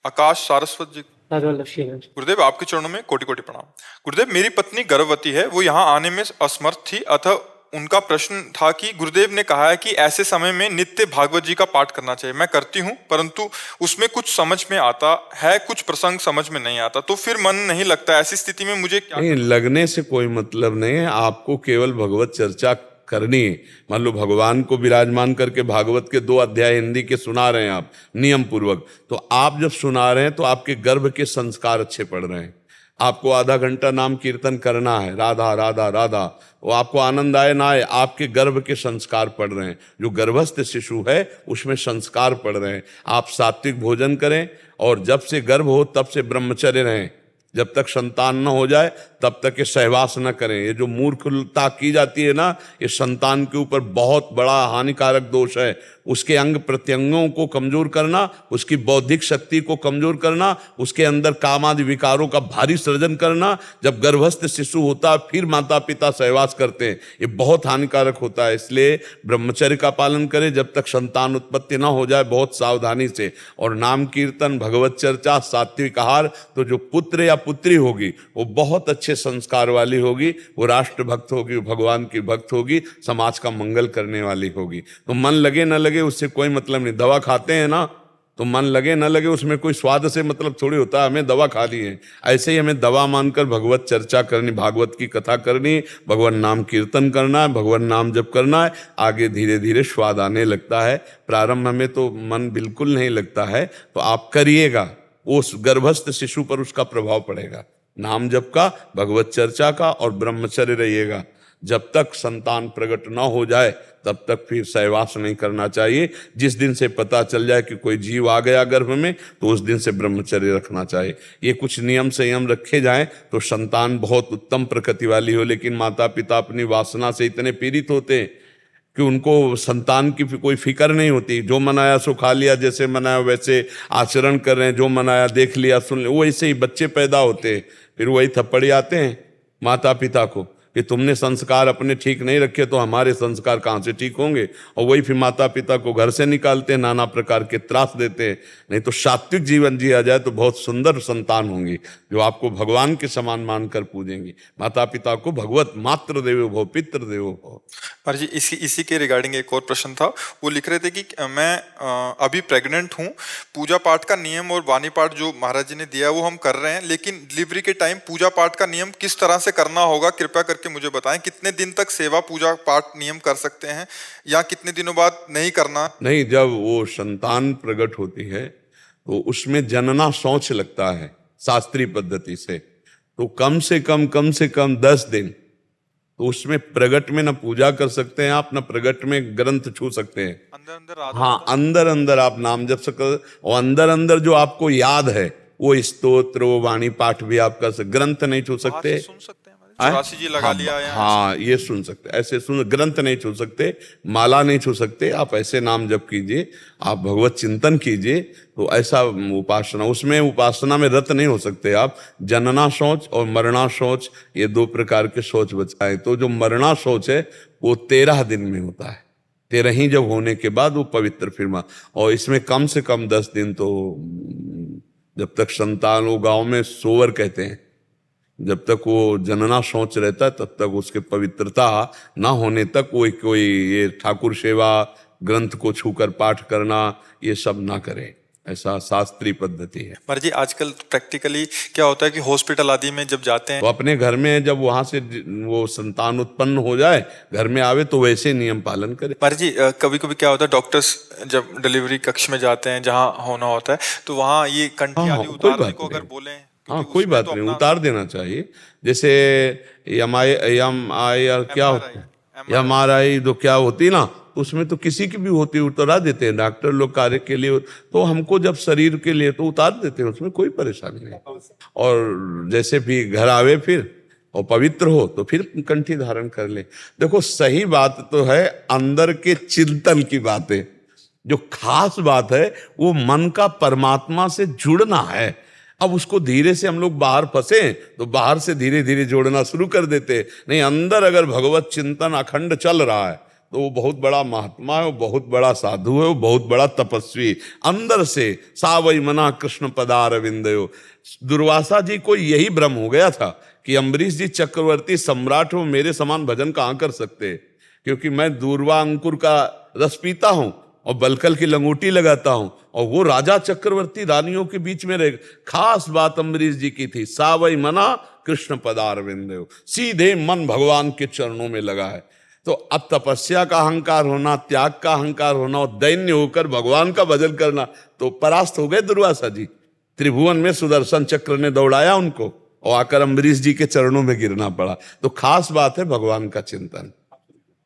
आकाश सारस्वत जी। राजवल्लभ गुरुदेव, आपके चरणों में कोटि कोटि प्रणाम। गुरुदेव, मेरी पत्नी गर्भवती है, वो यहाँ आने में असमर्थ थी, अतः उनका प्रश्न था कि गुरुदेव ने कहा है कि ऐसे समय में नित्य भागवत जी का पाठ करना चाहिए। मैं करती हूँ, परंतु उसमें कुछ समझ में आता है, कुछ प्रसंग समझ में नहीं आता, तो फिर मन नहीं लगता। ऐसी स्थिति में मुझे क्या नहीं, लगने से कोई मतलब नहीं है। आपको केवल भगवत चर्चा करनी है। मान लो भगवान को विराजमान करके भागवत के 2 अध्याय हिंदी के सुना रहे हैं आप नियम पूर्वक, तो आप जब सुना रहे हैं तो आपके गर्भ के संस्कार अच्छे पड़ रहे हैं। आपको आधा घंटा नाम कीर्तन करना है, राधा राधा राधा, वो आपको आनंद आए ना आए, आपके गर्भ के संस्कार पड़ रहे हैं। जो गर्भस्थ शिशु है उसमें संस्कार पड़ रहे हैं। आप सात्विक भोजन करें और जब से गर्भ हो तब से ब्रह्मचर्य रहें। जब तक संतान न हो जाए तब तक ये सहवास न करें। ये जो मूर्खता की जाती है ना, ये संतान के ऊपर बहुत बड़ा हानिकारक दोष है। उसके अंग प्रत्यंगों को कमजोर करना, उसकी बौद्धिक शक्ति को कमजोर करना, उसके अंदर कामादि विकारों का भारी सृजन करना। जब गर्भस्थ शिशु होता फिर माता पिता सहवास करते हैं, ये बहुत हानिकारक होता है। इसलिए ब्रह्मचर्य का पालन करें जब तक संतान उत्पत्ति ना हो जाए, बहुत सावधानी से। और नाम कीर्तन, भगवत चर्चा, सात्विक आहार, तो जो पुत्र या पुत्री होगी वो बहुत अच्छे संस्कार वाली होगी, वो राष्ट्र भक्त होगी, वो भगवान की भक्त होगी, समाज का मंगल करने वाली होगी। तो मन लगे न लगे उससे कोई मतलब नहीं। दवा खाते हैं ना, तो मन लगे न लगे उसमें कोई स्वाद से मतलब थोड़ी होता है। हमें दवा खा ली है, ऐसे ही हमें दवा मानकर भगवत चर्चा करनी, भागवत की कथा करनी, भगवान नाम कीर्तन करना है, भगवान नाम जप करना है। आगे धीरे धीरे स्वाद आने लगता है। प्रारंभ में तो मन बिल्कुल नहीं लगता है, तो आप करिएगा, उस गर्भस्थ शिशु पर उसका प्रभाव पड़ेगा। नाम जप का, भगवत चर्चा का और ब्रह्मचर्य रहिएगा। जब तक संतान प्रकट ना हो जाए तब तक फिर सहवास नहीं करना चाहिए। जिस दिन से पता चल जाए कि कोई जीव आ गया गर्भ में, तो उस दिन से ब्रह्मचर्य रखना चाहिए। ये कुछ नियम संयम रखे जाएं तो संतान बहुत उत्तम प्रकृति वाली हो। लेकिन माता पिता अपनी वासना से इतने पीड़ित होते हैं कि उनको संतान की कोई फिक्र नहीं होती। जो मनाया सो खा लिया, जैसे मनाया वैसे आचरण कर रहे हैं, जो मनाया देख लिया सुन लिया, वैसे ही बच्चे पैदा होते हैं। फिर वही थप्पड़ी आते हैं माता पिता को कि तुमने संस्कार अपने ठीक नहीं रखे, तो हमारे संस्कार कहाँ से ठीक होंगे। और वही फिर माता पिता को घर से निकालते हैं, नाना प्रकार के त्रास देते हैं। नहीं तो सात्विक जीवन जिया जाए तो बहुत सुंदर संतान होंगी, जो आपको भगवान के समान मानकर पूजेंगी। माता पिता को भगवत मातृ देवो भव पितृ देवो भव। पर जी इसी के रिगार्डिंग एक और प्रश्न था। वो लिख रहे थे कि मैं अभी प्रेग्नेंट हूँ, पूजा पाठ का नियम और वाणी पाठ जो महाराज जी ने दिया है वो हम कर रहे हैं, लेकिन डिलीवरी के टाइम पूजा पाठ का नियम किस तरह से करना होगा, कृपया करके मुझे बताएं। कितने दिन तक सेवा पूजा पाठ नियम कर सकते हैं या कितने दिनों बाद नहीं करना? नहीं, जब वो संतान प्रकट होती है तो उसमें जनना शौच लगता है शास्त्रीय पद्धति से, तो कम से कम 10 दिन। तो उसमें प्रगट में न पूजा कर सकते हैं आप, न प्रगट में ग्रंथ छू सकते हैं। हाँ, अंदर आप नाम जप सकते, और अंदर जो आपको याद है वो स्तोत्र, वो वाणी पाठ भी आप कर सकते। ग्रंथ नहीं छू सकते। सुन सकते हैं चौरासी जी लगा लिया है। हाँ, ये सुन सकते, ऐसे सुन। ग्रंथ नहीं छू सकते, माला नहीं छू सकते। आप ऐसे नाम जप कीजिए, आप भगवत चिंतन कीजिए, तो ऐसा उपासना। उसमें उपासना में रत नहीं हो सकते आप। जनना शौच और मरना शौच, ये 2 प्रकार के शौच बचाए। तो जो मरना शौच है वो 13 दिन में होता है। 13 ही जब होने के बाद वो पवित्र फिर। और इसमें कम से कम 10 दिन, तो जब तक संतान, वो गाँव में सोवर कहते हैं, जब तक वो जनना शौच रहता है तब तक उसके पवित्रता ना होने तक कोई ये ठाकुर सेवा, ग्रंथ को छूकर पाठ करना, ये सब ना करें। ऐसा शास्त्रीय पद्धति है। पर जी आजकल प्रैक्टिकली क्या होता है कि हॉस्पिटल आदि में जब जाते हैं तो अपने घर में जब वहां से वो संतान उत्पन्न हो जाए, घर में आवे, तो वैसे नियम पालन करें। पर जी कभी कभी क्या होता है, डॉक्टर्स जब डिलीवरी कक्ष में जाते हैं जहाँ होना होता है, तो वहाँ ये कंठी आदि उतारने को अगर बोले, हाँ, कोई बात नहीं, उतार देना चाहिए। जैसे MRI तो क्या होती ना, उसमें तो किसी की भी होती, उतारा देते हैं डॉक्टर लोग कार्य के लिए। तो हमको जब शरीर के लिए तो उतार देते हैं, उसमें कोई परेशानी नहीं। और जैसे भी घर आवे फिर और पवित्र हो तो फिर कंठी धारण कर ले। देखो, सही बात तो है अंदर के चिंतन की बात है। जो खास बात है वो मन का परमात्मा से जुड़ना है। अब उसको धीरे से हम लोग बाहर फंसे तो बाहर से धीरे धीरे जोड़ना शुरू कर देते। नहीं, अंदर अगर भगवत चिंतन अखंड चल रहा है तो वो बहुत बड़ा महात्मा है, वो बहुत बड़ा साधु है, वो बहुत बड़ा तपस्वी है। अंदर से सा वही मना कृष्ण पदार विंदयो। दुर्वासा जी को यही भ्रम हो गया था कि अम्बरीश जी चक्रवर्ती सम्राट हो, मेरे समान भजन कहाँ कर सकते हैं, क्योंकि मैं दूर्वा अंकुर का रस पीता हूं और बलकल की लंगोटी लगाता हूं, और वो राजा चक्रवर्ती रानियों के बीच में रहे। खास बात अम्बरीश जी की थी, सा वही मना कृष्ण पदार विंदयो, सीधे मन भगवान के चरणों में लगा है। तो अब तपस्या का अहंकार होना, त्याग का अहंकार होना और दैन्य होकर भगवान का भजन करना, तो परास्त हो गए दुर्वासा जी। त्रिभुवन में सुदर्शन चक्र ने दौड़ाया उनको और आकर अम्बरीश जी के चरणों में गिरना पड़ा। तो खास बात है भगवान का चिंतन।